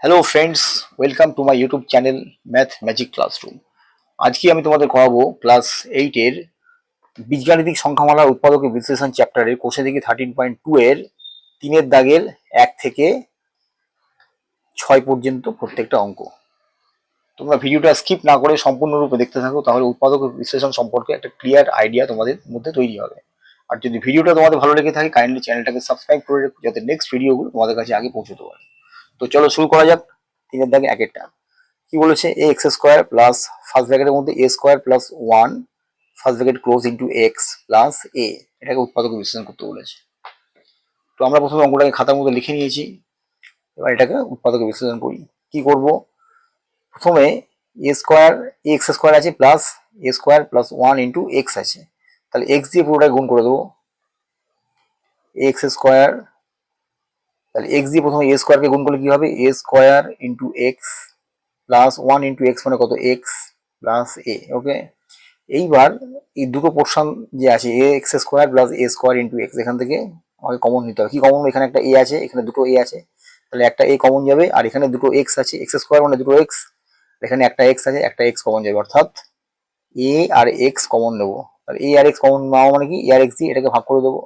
Hello friends, welcome to my YouTube channel math magic classroom. আজকে আমি তোমাদের করাবো ক্লাস 8-এর বীজগাণিতিক সংখ্যামালার উৎপাদকের বিশ্লেষণ চ্যাপ্টারের কোষে থেকে 13.2 এর 3-এর দাগের 1 থেকে 6 পর্যন্ত প্রত্যেকটা অঙ্ক। তোমরা ভিডিওটা স্কিপ না করে সম্পূর্ণরূপে দেখতে থাকো, তাহলে উৎপাদকের বিশ্লেষণ সম্পর্কে একটা ক্লিয়ার আইডিয়া তোমাদের মধ্যে তৈরি হবে। আর যদি ভিডিওটা তোমাদের ভালো লেগে থাকে, কাইন্ডলি চ্যানেলটাকে সাবস্ক্রাইব করে রেখো, যাতে নেক্সট ভিডিওগুলো তোমাদের কাছে আগে পৌঁছতে পারে। তো চলো শুরু করা যাক 3-এর দাগে 1-এরটা। কি বলেছে? A x square plus first ব্র্যাকেটের মধ্যে a square plus 1 first bracket close into x plus a, এটাকে উৎপাদক বিশ্লেষণ করতে বলেছে। তো আমরা প্রথমে অঙ্কটাকে খাতার মধ্যে লিখে নিয়েছি, এবার এটাকে উৎপাদক বিশ্লেষণ করি। কি করব? প্রথমে এ স্কোয়ার এক্স স্কোয়ার আছে plus a square plus 1 into x আছে, তাহলে এক্স দিয়ে পুরোটাই গুণ করে দেবো। এক্স স্কোয়ার, তাহলে এক্স দিয়ে প্রথমে এ স্কোয়ারকে গুণ করলে কি হবে? A square into x plus 1 into x মানে কত? X plus a. ওকে, এইবার এই দুটো পোর্শন যে আছে a x square plus a square into x, এখান থেকে আমাকে কমন নিতে হবে। কি কমন? এখানে একটা এ আছে, এখানে দুটো এ আছে, তাহলে একটা এ কমন যাবে, আর এখানে দুটো এক্স আছে, এক্স স্কোয়ার মানে দুটো এক্স, এখানে একটা এক্স আছে, একটা এক্স কমন যাবে, অর্থাৎ এ আর এক্স কমন নেবো। তাহলে এ আর এক্স কমন নেওয়া মানে কি? এ আর এক্স দিয়ে এটাকে ভাগ করে দেবো।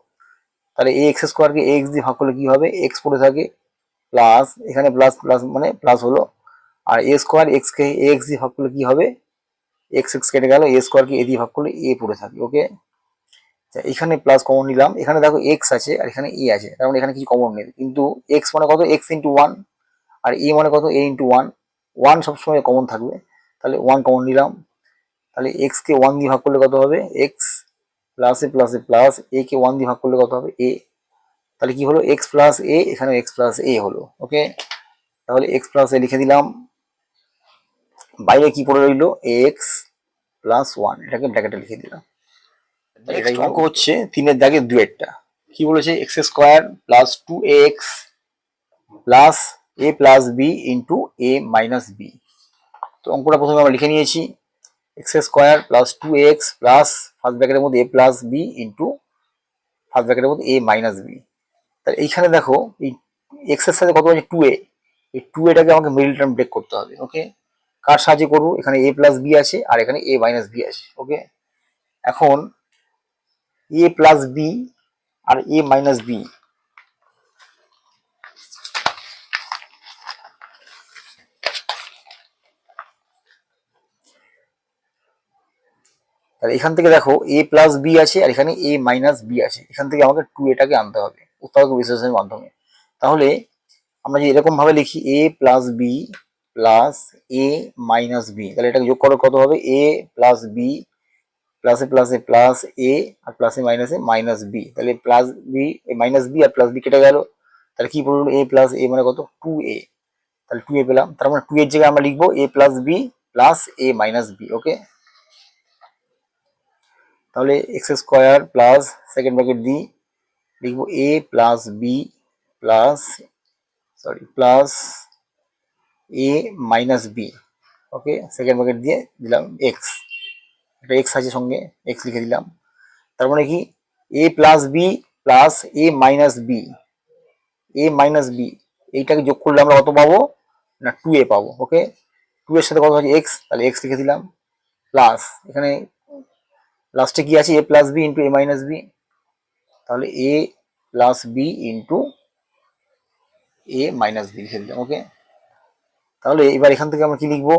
তাহলে এ এক্স স্কোয়ারকে এ এক্স দিয়ে ভাগ করলে কি হবে? এক্স পড়ে থাকে, প্লাস এখানে প্লাস প্লাস মানে প্লাস হলো, আর এ স্কোয়ার এক্স কে এ এক্স দিয়ে ভাগ করলে কি হবে? এক্স এক্স কেটে গেল, এ স্কোয়ার কে এ দিয়ে ভাগ করলে এ পড়ে থাকে। ওকে, এখানে প্লাস কমন নিলাম, এখানে দেখো এক্স আছে আর এখানে এ আছে, তার মানে এখানে কিছু কমন নেই, কিন্তু এক্স মানে কত? এক্স ইন্টু ওয়ান, আর এ মানে কত? এ ইন্টু ওয়ান। ওয়ান সবসময় কমন থাকবে, তাহলে ওয়ান কমন নিলাম। তাহলে এক্স কে ওয়ান দিয়ে ভাগ করলে কত হবে? এক্স প্লাসে প্লাসে প্লাস এ কে ওয়ান দিয়ে ভাগ করলে কত হবে? এ। তাহলে কি হলো? এক্স প্লাস এ, এখানে এক্স প্লাস এ হলো। ওকে, তাহলে এক্স প্লাস এ লিখে দিলাম, বাইরে কি পড়ে রইলো? এক্স প্লাস ওয়ান, এটাকে ব্র্যাকেটে লিখে দিলাম। এটাই অঙ্ক হচ্ছে 3-এর দাগের 2-এরটা। কি বলেছে? X square plus 2x plus a plus b into a minus b. তো অঙ্কটা প্রথমে আমরা লিখে নিয়েছি, x square plus 2x plus first ব্র্যাকেটের মধ্যে a plus b into first ব্র্যাকেটের মধ্যে এ মাইনাস বি। তাহলে এইখানে দেখো এই এক্স এর সাথে কত আছে? 2a, এই 2aটাকে আমাকে মিডল টার্ম ব্রেক করতে হবে। ওকে, কার সাহায্যে করবো? এখানে এ প্লাস বি আছে আর এখানে এ মাইনাস বি আছে। ওকে, এখন এ প্লাস বি আর এ মাইনাস বি, তাহলে এখান থেকে দেখো এ প্লাস বি আছে আর এখানে এ মাইনাস বি আছে, এখান থেকে আমাকে 2aটাকে আনতে হবে উৎপাদক বিশ্লেষণের মাধ্যমে। তাহলে আমরা যদি এরকম ভাবে লিখি এ প্লাস বি প্লাস এ মাইনাস বি, তাহলে এটাকে যোগ করলে কত হবে? এ প্লাস বি প্লাসে প্লাসে প্লাস এ আর প্লাসে মাইনাসে মাইনাস বি, তাহলে প্লাস বি মাইনাস বি আর প্লাস বি কেটে গেল, তাহলে কি পড়লো? এ প্লাস এ মানে কত? 2a, তাহলে 2a পেলাম, তার মানে 2 এর জায়গায় আমরা লিখবো এ প্লাস বি প্লাস এ মাইনাস বি। ওকে, তাহলে x square plus second bracket দিয়ে লিখবো এ প্লাস বি প্লাস প্লাস এ মাইনাস বি। ওকে, সেকেন্ড ব্র্যাকেট দিয়ে দিলাম এক্স, একটা এক্স আছে সঙ্গে, এক্স লিখে দিলাম। তার মানে কি? এ প্লাস বি প্লাস এ মাইনাস বি, এ মাইনাস বি এইটাকে যোগ করলে আমরা কত পাবো? না 2a পাবো। ওকে, 2 এর সাথে কত আছে? এক্স, তাহলে এক্স লিখে দিলাম, প্লাস এখানে লাস্টে কি আছে? এ plus b into a minus B, তাহলে এ plus b into a minus B লিখে দিলাম। ওকে, তাহলে এবার এখান থেকে আমরা কি লিখবো?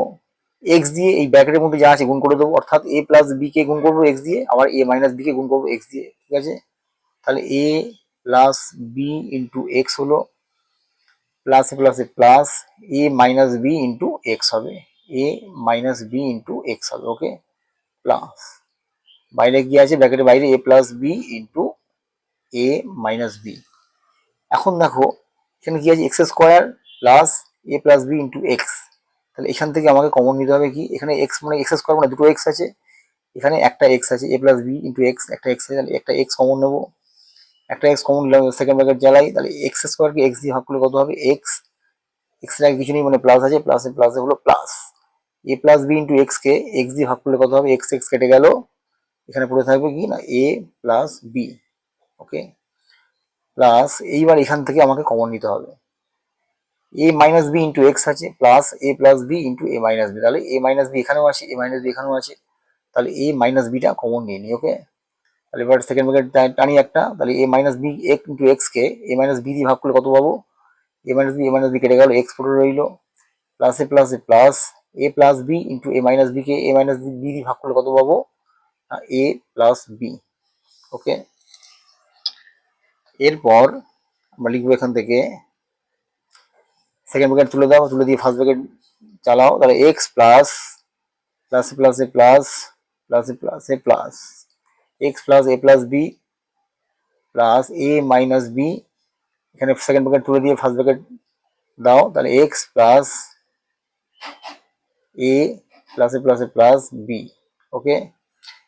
এক্স দিয়ে এই ব্র্যাকেটের মধ্যে যা আছে গুণ করে দেবো, অর্থাৎ এ প্লাস বি কে গুণ করবো এক্স দিয়ে, আবার এ মাইনাস বি কে গুণ করবো এক্স দিয়ে। ঠিক আছে, তাহলে এ প্লাস বি ইন্টু এক্স হলো, প্লাসে প্লাসে প্লাস এ মাইনাস বি ইন্টু এক্স হবে, এ মাইনাস বি ইন্টু এক্স হবে। ওকে, প্লাস বাইরে কি আছে? ব্র্যাকেটের বাইরে এ plus b into a minus B. এখন দেখো এখানে কি আছে? X square plus a plus b into x, তাহলে এখান থেকে আমাকে কমন নিতে হবে কি? এখানে এক্স মানে এক্স স্কোয়ার মানে দুটো এক্স আছে, এখানে একটা এক্স আছে, এ প্লাস বি ইন্টু এক্স একটা এক্স আছে, তাহলে একটা এক্স কমন নেবো, একটা এক্স কমন নিলাম, সেকেন্ড ব্র্যাকেট জ্বালাই, তাহলে এক্স স্কোয়ারকে এক্স দিয়ে ভাগ করলে কত হবে? এক্স, এক্স এর আগে কিছু নেই মানে প্লাস আছে, প্লাসে প্লাসে হলো plus a plus b into x K x দিয়ে ভাগ করলে কত হবে? এক্স এক্স কেটে গেল, এখানে পড়ে থাকবে কি না? এ প্লাস বি। ওকে, প্লাস এইবার এখান থেকে আমাকে কমন নিতে হবে, এ মাইনাস বি ইন্টু এক্স আছে plus a plus b into a minus B, তাহলে এ মাইনাস বি এখানেও আছে, এ মাইনাস বি এখানেও আছে, তাহলে এ মাইনাস বিটা কমন নিয়ে নিই। ওকে, তাহলে এবার সেকেন্ড ব্র্যাকেট টানি একটা, তাহলে এ মাইনাস বি ইন্টু এক্স কে এ মাইনাস বি দিয়ে ভাগ করলে কত পাবো, এ মাইনাস বি কেটে গেল, এক্স পড়ে রইলো, plus a plus a plus b into a minus B K A minus B দিয়ে ভাগ করলে কত পাবো, এ প্লাস বি। ওকে, এরপর আমরা লিখবো এখান থেকে সেকেন্ড ব্র্যাকেট তুলে দাও, তুলে দিয়ে ফার্স্ট ব্র্যাকেট চালাও, তাহলে x plus plus plus a plus plus a plus a plus x plus a plus B plus A minus B, এখানে সেকেন্ড ব্র্যাকেট তুলে দিয়ে ফার্স্ট ব্র্যাকেট দাও, তাহলে x plus a plus a plus B. ওকে,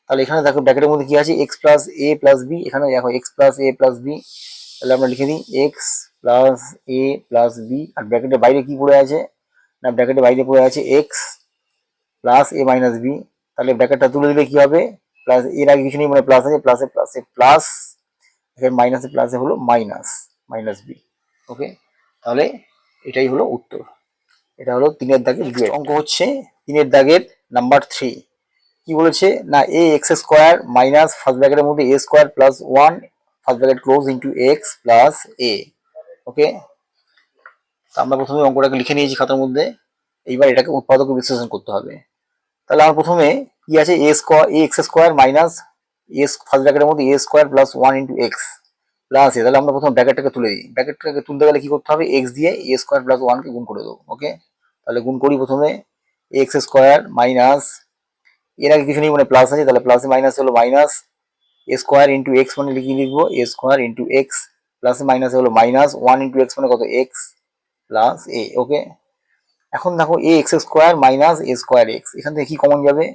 তাহলে এখানে দেখো ব্র্যাকেটের মধ্যে কি আছে, x plus a plus B, এখানে দেখো x plus a plus B, তাহলে আমরা লিখে দিই x plus a plus B, আর ব্র্যাকেটের বাইরে কি পড়ে আছে না, ব্র্যাকেটের বাইরে পড়ে আছে এক্স প্লাস এ মাইনাস বি, তাহলে ব্র্যাকেটটা তুলে দিলে কি হবে, প্লাস এর আগে কিছু নেই মানে প্লাস আছে, প্লাসে প্লাস, এখানে প্লাসে হলো মাইনাস বি। ওকে, তাহলে এটাই হলো উত্তর। এটা হলো 3-এর দাগের অঙ্ক হচ্ছে 3-এর দাগের নাম্বার 3। কি বলেছে না, a x square minus first ব্র্যাকেটের মধ্যে a square plus 1 first bracket close into x plus a. Okay, আমরা প্রথমে অঙ্কটাকে লিখে নিয়েছি খাতার মধ্যে, এইবার এটাকে উৎপাদক বিশ্লেষণ করতে হবে। তাহলে আমার প্রথমে কি আছে, a x square minus s first ব্র্যাকেটের মধ্যে a square plus 1 into x plus a, তাহলে আমরা প্রথমে ব্র্যাকেটটাকে তুলে দিই, ব্র্যাকেটটাকে তুলতে গেলে কি করতে হবে, এক্স দিয়ে এ স্কোয়ার প্লাস 1 কে গুণ করে দেবো। ওকে, তাহলে গুণ করি প্রথমে, এক্স স্কোয়ার মাইনাস এর আগে কিছু নেই মানে প্লাস আছে, তাহলে প্লাসে মাইনাস হলো মাইনাস, এ স্কোয়ার ইন্টু এক্স মানে লিখবো এ স্কোয়ার ইন্টু এক্স প্লাসে মাইনাস হলো মাইনাস 1 ইন্টু এক্স মানে কত এক্স প্লাস এ। ওকে, এখন দেখো এ এক্স স্কোয়ার মাইনাস এ স্কোয়ার এক্স, এখান থেকে কি কমন যাবে,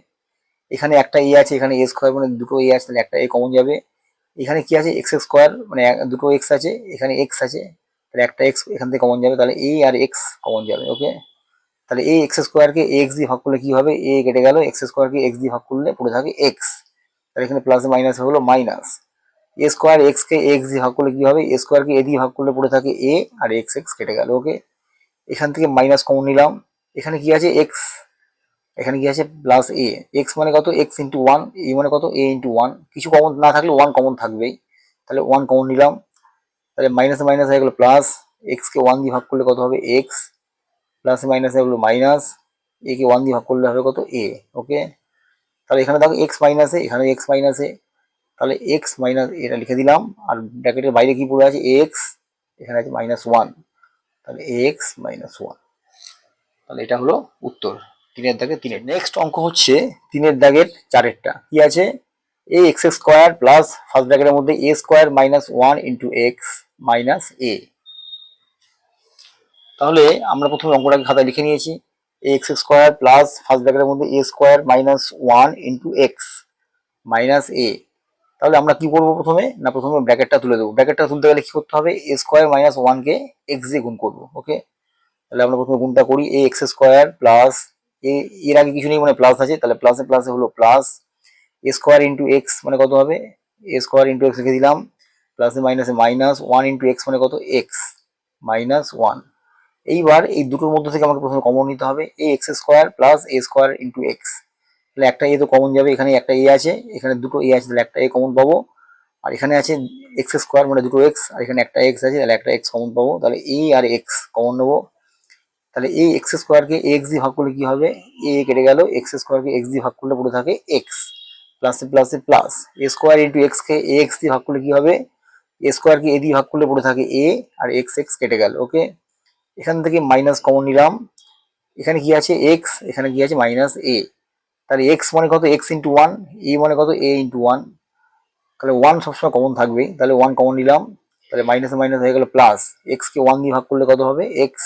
এখানে একটা এ আছে, এখানে এ স্কোয়ার মানে দুটো এ আছে, তাহলে একটা এ কমন যাবে, এখানে কি আছে এক্স স্কোয়ার মানে দুটো এক্স আছে, এখানে এক্স আছে, তাহলে একটা এক্স এখান থেকে কমন যাবে, তাহলে এ আর এক্স কমন যাবে। ওকে, তাহলে এ এক্স স্কোয়ারকে এক্স দিয়ে ভাগ করলে কি হবে, এ কেটে গেল, এক্স স্কোয়ারকে এক্স দিয়ে ভাগ করলে পড়ে থাকে এক্স, তাহলে এখানে প্লাস মাইনাস হলো মাইনাস, এ স্কোয়ার এক্স কে এক্স দিয়ে ভাগ করলে কি হবে, এ স্কোয়ারকে এ দিয়ে ভাগ করলে পড়ে থাকে এ, আর এক্স এক্স কেটে গেল। ওকে, এখান থেকে মাইনাস কমন নিলাম, এখানে কি আছে এক্স, এখানে কি আছে প্লাস এ, এক্স মানে কত এক্স ইন্টু 1, এ মানে কত এ ইন্টু 1, কিছু কমন না থাকলে 1 কমন থাকবেই, তাহলে 1 কমন নিলাম, তাহলে মাইনাসে মাইনাস হয়ে গেল প্লাস, এক্স কে 1 দিয়ে ভাগ করলে কত হবে এক্স, প্লাসে মাইনাসে হলো মাইনাস, এ কে 1 দিয়ে ভাগ করলে হবে কত এ। ওকে, তাহলে এখানে দেখো এক্স মাইনাসে, এখানে এক্স মাইনাসে, তাহলে এক্স মাইনাস এটা লিখে দিলাম, আর ব্র্যাকেটের বাইরে কি পড়ে আছে এক্স, এখানে আছে -1, তাহলে এক্স -1, তাহলে এটা হলো উত্তর 3-এর দাগের 3-এর। নেক্সট অঙ্ক হচ্ছে 3-এর দাগের 4-এরটা, কি আছে, a x square plus first ব্র্যাকেটের মধ্যে a square minus 1 into x minus a. তাহলে আমরা প্রথমে অঙ্কটাকে খাতায় লিখে নিয়েছি, a x square plus first ব্র্যাকেটের মধ্যে a square minus 1 into x minus a. তাহলে আমরা কি করবো প্রথমে না, প্রথমে ব্র্যাকেটটা তুলে দেবো, ব্র্যাকেটটা তুলতে গেলে কি করতে হবে, a square minus 1 K x দিয়ে গুণ করবো। ওকে, তাহলে আমরা প্রথমে গুণটা করি, এ এক্স স্কোয়ার প্লাস এর আগে কিছু নেই মানে প্লাস আছে, তাহলে প্লাসে প্লাসে হলো plus, a square into x মানে কত হবে, এ স্কোয়ার ইন্টু এক্স লিখে দিলাম, প্লাসে মাইনাসে মাইনাস 1 ইন্টু এক্স মানে কত এক্স -1। এইবার এই দুটোর মধ্যে থেকে আমাকে প্রথমে কমন নিতে হবে, এ x square plus a square into x, তাহলে একটা এ তো কমন যাবে, এখানে একটা এ আছে, এখানে দুটো এ আছে, তাহলে একটা এ কমন পাবো, আর এখানে আছে এক্স স্কোয়ার মানে দুটো এক্স, আর এখানে একটা এক্স আছে, তাহলে একটা এক্স কমন পাবো, তাহলে এ আর এক্স কমন নেবো, তাহলে এই এক্স স্কোয়ারকে এক্স দিয়ে ভাগ করলে কি হবে, এ কেটে গেল, এক্স স্কোয়ারকে এক্স দিয়ে ভাগ করলে পড়ে থাকে এক্স, প্লাসে প্লাসে plus, a square into x K A x দিয়ে ভাগ করলে কি হবে, এ স্কোয়ারকে এ দিয়ে ভাগ করলে পড়ে থাকে এ, আর এক্স এক্স কেটে গেল। ওকে, এখান থেকে মাইনাস কমন নিলাম, এখানে কি আছে এক্স, এখানে কি আছে মাইনাস এ, তাহলে এক্স মানে কত এক্স ইন্টু 1, এ মানে কত এ ইন্টু 1, তাহলে 1 সবসময় কমন থাকবেই, তাহলে 1 কমন নিলাম, তাহলে মাইনাসে মাইনাস হয়ে গেল প্লাস, এক্স কে 1 দিয়ে ভাগ করলে কত হবে এক্স,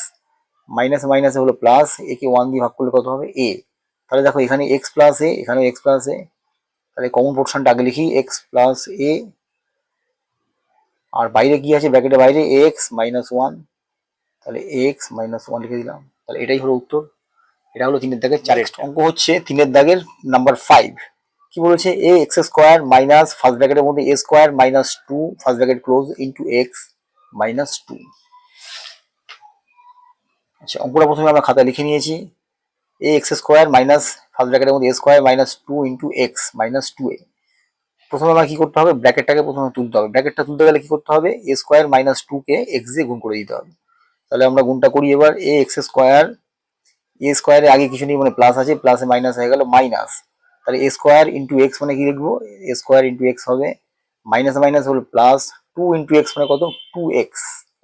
মাইনাসে মাইনাসে হলো প্লাস, এ কে 1 দিয়ে ভাগ করলে কত হবে এ, তাহলে দেখো এখানে এক্স প্লাস এ, এখানেও এক্স প্লাস এ, তাহলে কমন পোর্শনটা আগে লিখি এক্স প্লাস এ, আর বাইরে কি আছে ব্র্যাকেটের বাইরে এক্স -1, তাহলে এক্স -1 লিখে দিলাম, তাহলে এটাই হলো উত্তর। এটা হলো 3-এর দাগের 4-এর অঙ্ক হচ্ছে 3-এর দাগের নাম্বার 5। কি বলেছে, a x square minus first ব্র্যাকেটের মধ্যে a square -2 first bracket close into x -2। আচ্ছা, অঙ্কটা প্রথমে আমরা খাতায় লিখে নিয়েছি। A x square minus first ব্র্যাকেটের মধ্যে a square minus 2 into x minus 2a। প্রথমে আমার কি করতে হবে, ব্র্যাকেটটাকে প্রথমে তুলতে হবে। ব্র্যাকেটটা তুলতে গেলে কি করতে হবে, a square minus 2 K x দিয়ে গুণ করে দিতে হবে। তাহলে আমরা গুণটা করি এবার। এ এক্স স্কোয়ার, এ স্কোয়ারের আগে কিছু নেই মানে প্লাস আছে, প্লাসে মাইনাস হয়ে গেল মাইনাস। তাহলে এ স্কোয়ার ইন্টু এক্স মানে কি লিখবো, এ স্কোয়ার ইন্টু এক্স হবে, মাইনাস মাইনাস হলো প্লাস, 2 ইন্টু এক্স মানে কত, 2x,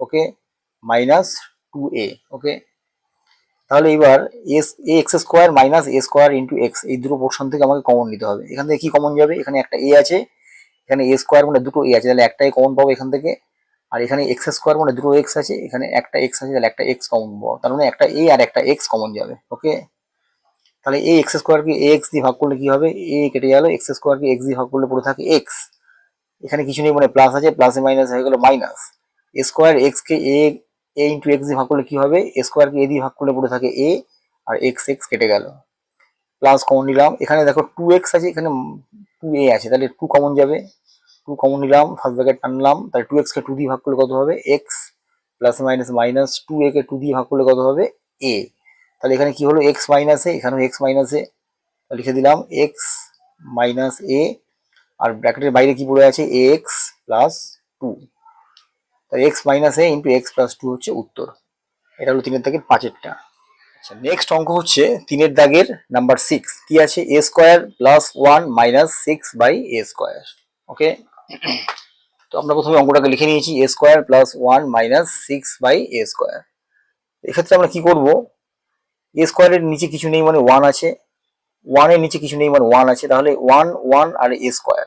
ওকে, মাইনাস 2a, ওকে। তাহলে এবার এ এক্স স্কোয়ার মাইনাস এ স্কোয়ার ইন্টু এক্স, এই দুটো পোর্শন থেকে আমাকে কমন নিতে হবে। এখান থেকে কি কমন যাবে, এখানে একটা এ আছে, এখানে এ স্কোয়ার মানে দুটো এ আছে, তাহলে একটাই কমন পাবো এখান থেকে। আর এখানে এক্স স্কোয়ার মানে দুটো এক্স আছে, এখানে একটা এক্স আছে, তাহলে একটা এক্স কমন পাবো, তার মানে একটা এ আর একটা এক্স কমন যাবে, ওকে। তাহলে এ এক্স স্কোয়ারকে এ এক্স দিয়ে ভাগ করলে কি হবে, এ কেটে গেল, এক্স স্কোয়ারকে এক্স দিয়ে ভাগ করলে পড়ে থাকে এক্স। এখানে কিছু নেই মানে প্লাস আছে, প্লাসে মাইনাস হয়ে গেল মাইনাস। এ স্কোয়ার এক্স কে এ এ ইন্টু এক্স দিয়ে ভাগ করলে কি হবে, এ স্কোয়ারকে এ দিয়ে ভাগ করলে পড়ে থাকে এ, আর এক্স এক্স কেটে গেল, প্লাস কমন নিলাম। এখানে দেখো 2x আছে, এখানে 2a আছে, তাহলে 2 কমন যাবে, 2 কমন নিলাম, ফার্স্ট ব্র্যাকেট টানলাম, তাহলে 2x কে 2 দিয়ে ভাগ করলে কত হবে x, plus minus minus 2a কে 2 দিয়ে ভাগ করলে কত হবে a। তাহলে এখানে কি হলো, x মাইনাস এ, এখানেও x মাইনাস এ, লিখে দিলাম x মাইনাস a, আর ব্র্যাকেটের বাইরে কি পড়ে আছে ax প্লাস 2। তাহলে x minus a into x plus 2 হচ্ছে উত্তর। এটা হলো 3-এর দাগের 5-এরটা। আচ্ছা, নেক্সট অঙ্ক হচ্ছে 3-এর দাগের নাম্বার 6। কি আছে, a square plus 1 minus 6 by A square, okay. তো আমরা প্রথমে অঙ্কটাকে লিখে নিয়েছি, a square plus 1 minus 6 by A square. এক্ষেত্রে আমরা কি করব, এ স্কোয়ারের নিচে কিছু নেই মানে 1 আছে, 1 এর নিচে কিছু নেই মানে 1 আছে, তাহলে 1 1 আর এ স্কোয়ার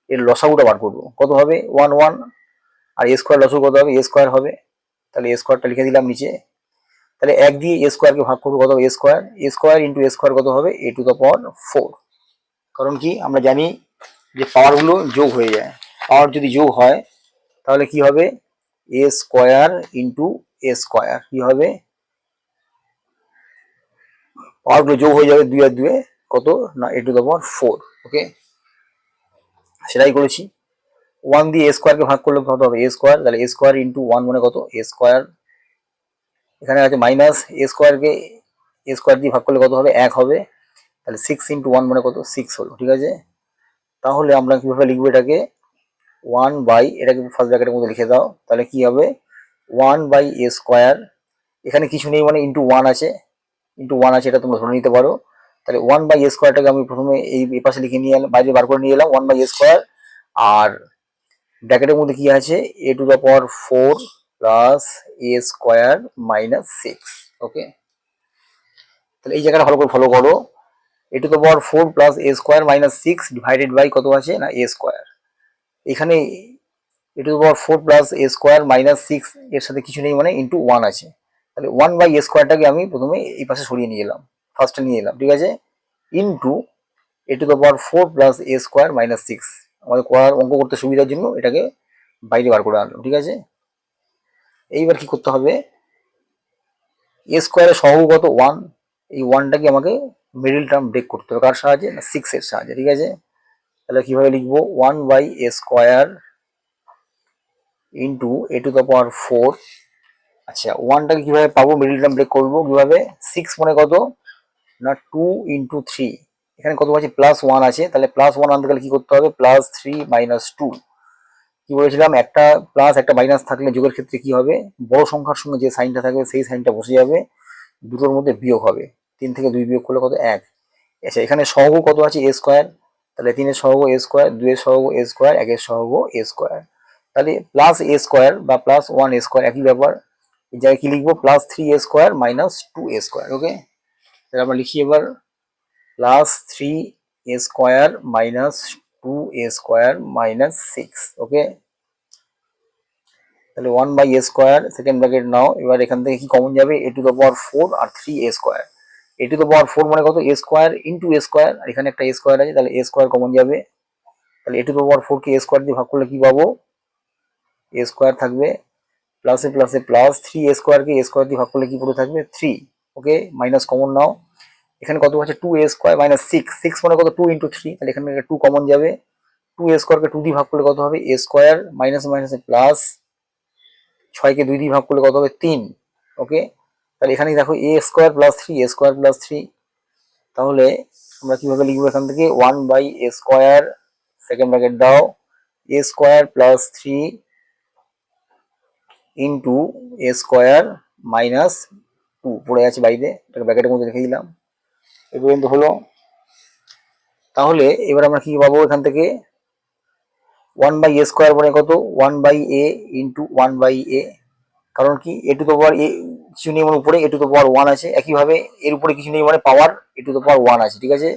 এর লসাগুটা বার করবো, কত হবে 1 1, আর এ স্কোয়ার লসাগু কত হবে, এ স্কোয়ার হবে। তাহলে এ স্কোয়ারটা লিখে দিলাম নিচে। তাহলে 1 দিয়ে এ স্কোয়ারকে ভাগ করবো, কত হবে a square into A square কত হবে এ টু দ্য পাওয়ার 4। কারণ কি, আমরা জানি যে পাওয়ারগুলো যোগ হয়ে যায়, পাওয়ার যদি যোগ হয় তাহলে কি হবে, a square into A square কি হবে, পাওয়ারগুলো যোগ হয়ে যাবে, 2 আর 2 কত না এ টু দ্য পাওয়ার 4, ওকে, সেটাই করেছি। 1 দিয়ে এ স্কোয়ারকে ভাগ করলে কত হবে এ স্কোয়ার, তাহলে এ স্কোয়ার ইন্টু 1 মানে কত এ স্কোয়ার, এখানে আছে মাইনাস এ স্কোয়ারকে এ স্কোয়ার দিয়ে ভাগ করলে কত হবে 1 হবে, তাহলে 6 ইন্টু 1 মানে কত 6 হলো, ঠিক আছে। তাহলে আমরা কিভাবে লিখবো এটাকে, 1 বাই, এটাকে ফার্স্ট ব্র্যাকেটের মধ্যে লিখে দাও, তাহলে কি হবে 1 বাই এ স্কোয়ার, এখানে কিছু নেই মানে ইন্টু 1 আছে, ইন্টু 1 আছে, এটা তোমরা ধরে নিতে পারো। তাহলে 1 বাই এ স্কোয়ারটাকে আমি প্রথমে এই পাশে লিখে নিয়ে এলাম, বাইরে বার করে নিয়ে এলাম 1 বাই এ স্কোয়ার, আর ব্র্যাকেটের মধ্যে কি আছে a to the power 4 plus a square minus 6, okay. তাহলে এই জায়গাটা ভালো করে ফলো করো, a to the power 4 plus a square minus 6 divided by কত আছে না এ স্কোয়ার। এখানে a to the power 4 plus a square minus 6 এর সাথে কিছু নেই মানে ইন্টু 1 আছে, তাহলে 1 বাই এ স্কোয়ারটাকে আমি প্রথমে এই পাশে সরিয়ে নিয়ে এলাম, ফার্স্টে নিয়ে এলাম, ঠিক আছে, into A to the power 4 plus a square minus 6, আমাদের করার অঙ্ক করতে সুবিধার জন্য এটাকে বাইরে বার করে আনলাম, ঠিক আছে। এইবার কি করতে হবে, এ স্কোয়ারের সহগ কত 1, এই 1টাকে আমাকে মিডিল টার্ম ব্রেক করতে হবে, কার সাহায্যে না 6 এর সাহায্যে, ঠিক আছে। তাহলে কিভাবে লিখবো 1 by A square into A to the power 4। আচ্ছা, 1টাকে কিভাবে পাবো, মিডিল টার্ম ব্রেক করবো কিভাবে, 6 মানে কত না 2 ইন্টু 3, এখানে কত আছে প্লাস 1 আছে, তাহলে প্লাস 1 আনতে গেলে কি করতে হবে প্লাস 3 মাইনাস 2। কি বলেছিলাম, একটা প্লাস একটা মাইনাস থাকলে যোগের ক্ষেত্রে কি হবে, বড় সংখ্যার সঙ্গে যে সাইনটা থাকবে সেই সাইনটা বসে যাবে, দুটোর মধ্যে বিয়োগ হবে, 3 থেকে 2 বিয়োগ করলে কত 1। আচ্ছা, এখানে সহগ কত আছে এ স্কোয়ার, তাহলে 3 এর সহগ এ স্কোয়ার, 2 এর সহগ এ স্কোয়ার, 1 এর সহগ এ স্কোয়ার, তাহলে প্লাস এ স্কোয়ার বা প্লাস 1 এ স্কোয়ার একই ব্যাপার। এই জায়গায় কি লিখবো, plus 3 a square minus 2 a square, okay. তাহলে আমরা লিখি এবার plus 3 a square minus 2 a square minus 6, okay. তাহলে 1 by A square, second bracket নাও, এবার এখান থেকে কি কমন যাবে এ টু দ্য পাওয়ার 4 আর 3 a square, a to the power 4 মানে কত এ স্কোয়ার ইন্টু এ স্কোয়ার, আর এখানে একটা এ স্কোয়ার আছে, তাহলে এ স্কোয়ার কমন যাবে, তাহলে এ টু দ্য পাওয়ার 4 কে এ স্কোয়ার দিয়ে ভাগ করলে কি পাবো এ স্কোয়ার থাকবে, প্লাসে প্লাসে plus 3 a square K a square দিয়ে ভাগ করলে কি পড়ে থাকবে 3, ওকে, মাইনাস কমন নাও। এখানে কত আছে 2 এ স্কোয়ার মাইনাস 6, 6 মানে কত 2 ইন্টু 3, তাহলে এখানে 2 কমন যাবে, 2 এ স্কোয়ারকে 2 দিয়ে ভাগ করলে কত হবে এ স্কোয়ার মাইনাস মাইনাসে প্লাস, 6 কে 2 দিয়ে ভাগ করলে কত হবে 3, ওকে। তাহলে এখানে দেখো A square plus three, A square plus three, তাহলে আমরা কিভাবে লিখবো এখান থেকে, one by A square, second bracket দাও, এ স্কোয়ার প্লাস থ্রি ইন্টু এ স্কোয়ার মাইনাস টু, পড়ে আছে বাইরে, এটাকে ব্র্যাকেটের মধ্যে রেখে দিলাম। এই পর্যন্ত হলো। তাহলে এবার আমরা কি পাবো এখান থেকে, ওয়ান বাই এ স্কোয়ার মানে কত, one by a into one by a, কারণ কি এ টু দ্য পাওয়ার এ কিছু নেই মানে উপরে a to the power one আছে, একইভাবে এর উপরে কিছু নেই মানে power a to the power one আছে, ঠিক আছে।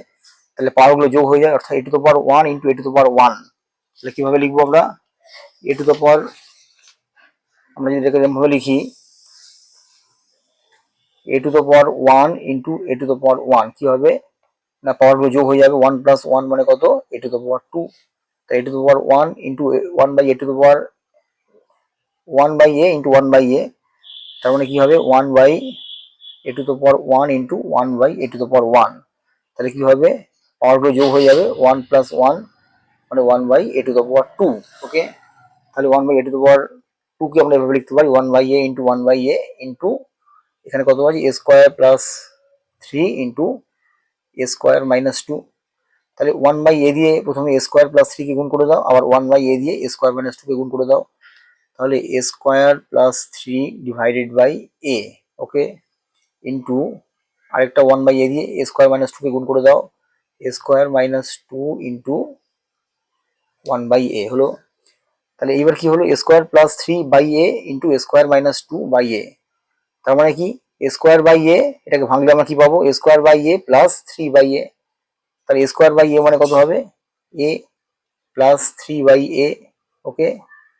তাহলে পাওয়ারগুলো যোগ হয়ে যায়, অর্থাৎ a to the power one into A to the power one. তাহলে কিভাবে লিখবো আমরা, এ টু দ্য পাওয়ার, আমরা যদি এটাকে এরকমভাবে লিখি, a to the power one into A to the power one, কি হবে না পাওয়ারগুলো যোগ হয়ে যাবে, ওয়ান প্লাস ওয়ান মানে কত, a to the power two. তাই a to the power one into one by a to the power one by a into one by a, তার মানে কি হবে, one by a to the power one into one by a to the power one. তাহলে কি হবে, পাওয়ারগুলো যোগ হয়ে যাবে, ওয়ান প্লাস ওয়ান মানে one by a to the power two. Okay, তাহলে one by a to the power two কে আমরা এভাবে লিখতে পারি, one by a into one by a into এখানে কত আছে, a square plus three into A square minus two. তাহলে ওয়ান বাই এ দিয়ে প্রথমে এ স্কোয়ার প্লাস থ্রি কে গুণ করে দাও, আবার ওয়ান বাই এ দিয়ে এ স্কোয়ার মাইনাস টু কে গুণ করে দাও, তাহলে a square plus three divided by a, okay, into আরেকটা ওয়ান বাই এ দিয়ে এ স্কোয়ার মাইনাস টু কে গুণ করে দাও, এ square minus two into one by a হলো। তাহলে এইবার কি হলো, a square plus three by a into A square minus two by a, তার মানে কি এ স্কোয়ার বাই এ, এটাকে ভাঙলে আমরা কি পাবো, a square by a plus three by a. তাহলে এ স্কোয়ার বাই এ মানে কত হবে, a plus three by a, okay.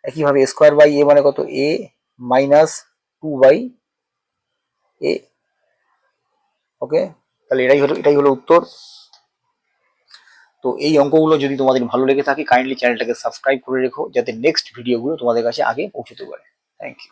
একইভাবে এ স্কোয়ার বাই এ মানে কত, a minus two by a, okay. তাহলে এটাই হলো উত্তর। তো এই অঙ্কগুলো যদি তোমাদের ভালো লেগে থাকে কাইন্ডলি চ্যানেলটাকে সাবস্ক্রাইব করে রেখো, যাতে নেক্সট ভিডিওগুলো তোমাদের কাছে আগে পৌঁছতে পারে। Thank you.